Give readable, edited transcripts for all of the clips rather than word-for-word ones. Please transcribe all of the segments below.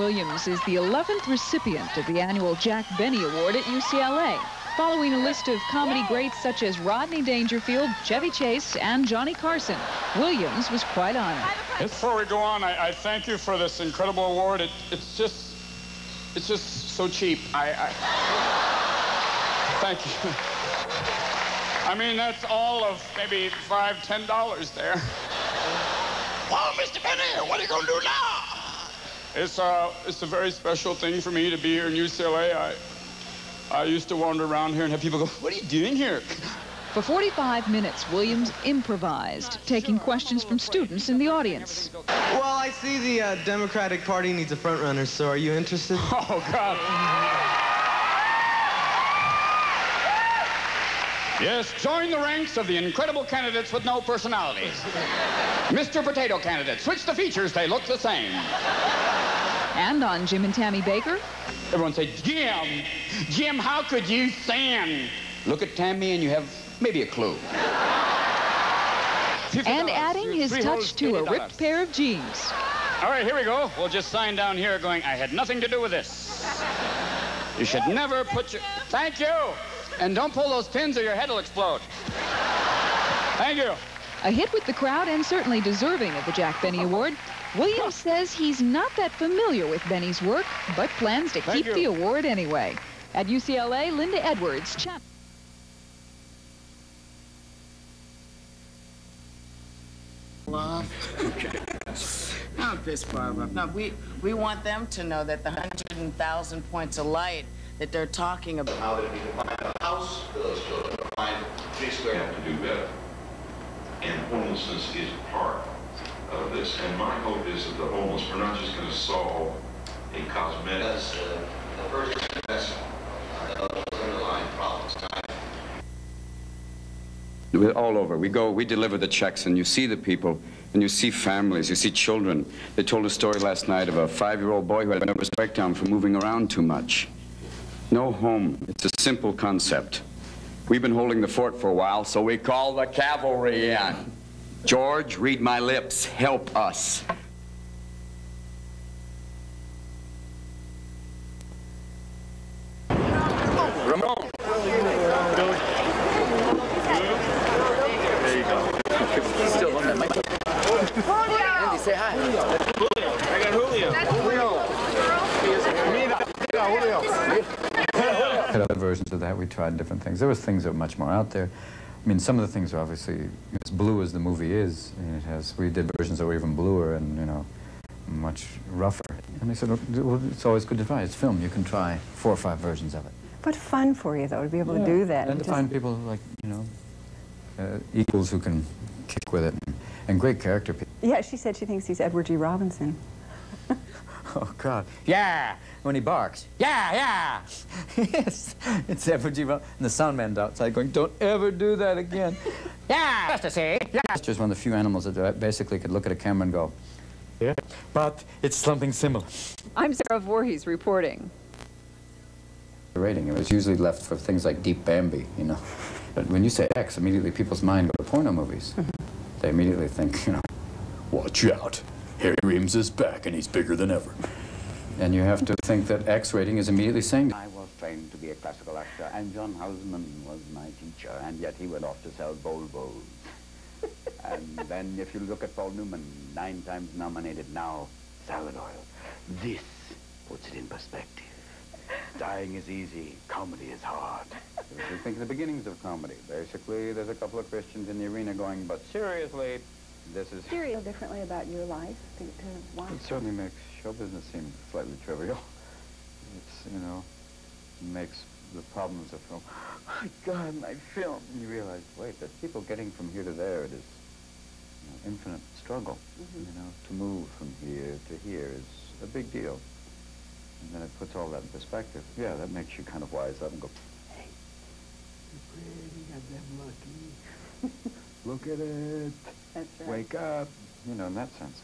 Williams is the 11th recipient of the annual Jack Benny Award at UCLA, following a list of comedy greats such as Rodney Dangerfield, Chevy Chase, and Johnny Carson. Williams was quite honored. Before we go on, I thank you for this incredible award. It's just so cheap. Thank you. I mean, that's all of maybe $5, $10 there. Well, Mr. Benny, what are you going to do now? It's a very special thing for me to be here in UCLA. I used to wander around here and have people go, "What are you doing here?" For 45 minutes, Williams improvised, taking questions from students in the audience. Well, I see the Democratic Party needs a front runner, so are you interested? Oh, God. Yes, join the ranks of the incredible candidates with no personalities. Mr. Potato Candidate, switch the features, they look the same. And on Jim and Tammy Baker. Everyone say, "Jim, Jim, how could you sin?" Look at Tammy and you have maybe a clue. And adding his touch to a ripped pair of jeans. All right, here we go. We'll just sign down here going, "I had nothing to do with this." You should never put your... Thank you. And don't pull those pins or your head will explode. Thank you. A hit with the crowd and certainly deserving of the Jack Benny Award. Williams says he's not that familiar with Benny's work, but plans to keep the award anyway. At UCLA, Linda Edwards, Don't piss Barbara. No, we want them to know that the 100,000 points of light that they're talking about. How did we define a house for those children? Define 3 square. Have to do better. And homelessness is part of this. And my hope is that the homeless, we're not just going to solve a cosmetic. Because the first address those underlying problems. All over. We deliver the checks, and you see the people, and you see families, you see children. They told a story last night of a 5-year-old boy who had a nervous breakdown from moving around too much. No home. It's a simple concept. We've been holding the fort for a while, so we call the cavalry in. George, read my lips. Help us. Ramon. There you go. Still on that mic. Andy, say hi. Julio. I got Julio. Julio. Had other versions of that. We tried different things. There was things that were much more out there. I mean, some of the things are obviously as blue as the movie is. And we did versions that were even bluer and, you know, much rougher. And they said, well, it's always good to try. It's film. You can try 4 or 5 versions of it. But fun for you, though, to be able to do that. And to find people like, you know, equals who can kick with it. And great character people. Yeah, she said she thinks he's Edward G. Robinson. Oh, God. Yeah! When he barks. Yeah, yeah! Yes! It's Edward G. Robinson. And the sound man's outside going, don't ever do that again. Yeah! Just to say. Yeah! It's just one of the few animals that basically could look at a camera and go, yeah, but it's something similar. I'm Sarah Voorhees reporting. The rating, it was usually left for things like Deep Bambi, you know. But when you say X, immediately people's mind go to porno movies. They immediately think, you know, watch out. Harry Reams is back and he's bigger than ever. And you have to think that X rating is immediately saying... I was trained to be a classical actor, and John Houseman was my teacher, and yet he went off to sell Volvos. And then if you look at Paul Newman, 9 times nominated now, salad oil. This puts it in perspective. Dying is easy, comedy is hard. You think of the beginnings of comedy. Basically, there's a couple of Christians in the arena going, but seriously, this is... Do you feel differently about your life to watch? It certainly makes show business seem slightly trivial. It's, you know, makes the problems of film, oh, God, my film. And you realize, wait, there's people getting from here to there. It is, you know, infinite struggle. You know, to move from here to here is a big deal. And then it puts all that in perspective. Yeah, that makes you kind of wise up and go, hey, you're pretty, goddamn lucky. Look at it. That's right. Wake up. You know, in that sense.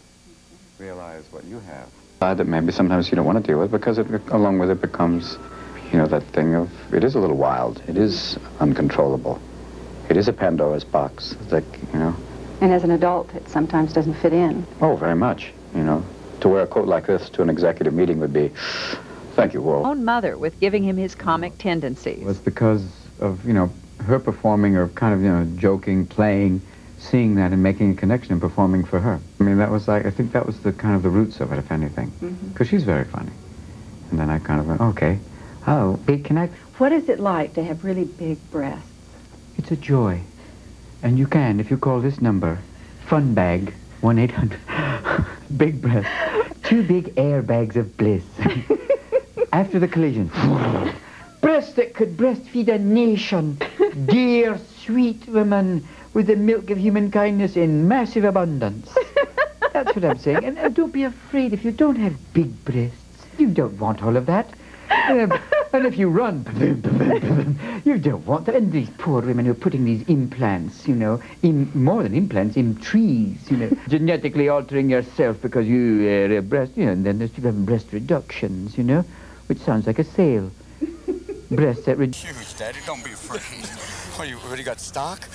Realize what you have. That maybe sometimes you don't want to deal with because it, along with it becomes, you know, that thing of, it is a little wild. It is uncontrollable. It is a Pandora's box, like, you know. And as an adult, it sometimes doesn't fit in. Oh, very much, you know. To wear a coat like this to an executive meeting would be, thank you, Walt. Own mother with giving him his comic tendencies. It was because of, you know, her performing or kind of, you know, joking, playing, seeing that and making a connection and performing for her. I mean, that was like, I think that was the kind of the roots of it, if anything, because she's very funny. And then I kind of went, okay, oh, big connect. What is it like to have really big breasts? It's a joy. And you can, if you call this number, Fun Bag, 1-800, big breath, 2 big airbags of bliss. After the collision, breasts that could breastfeed a nation, dear, sweet woman, with the milk of human kindness in massive abundance. That's what I'm saying. And don't be afraid if you don't have big breasts. You don't want all of that. And if you run, you don't want that. And these poor women who are putting these implants, you know, in more than implants, in trees, you know, genetically altering yourself because you are a breast, you know, and then there's people having breast reductions, you know, which sounds like a sale. Breasts that Huge, Daddy. Don't be afraid. What, you already got stock?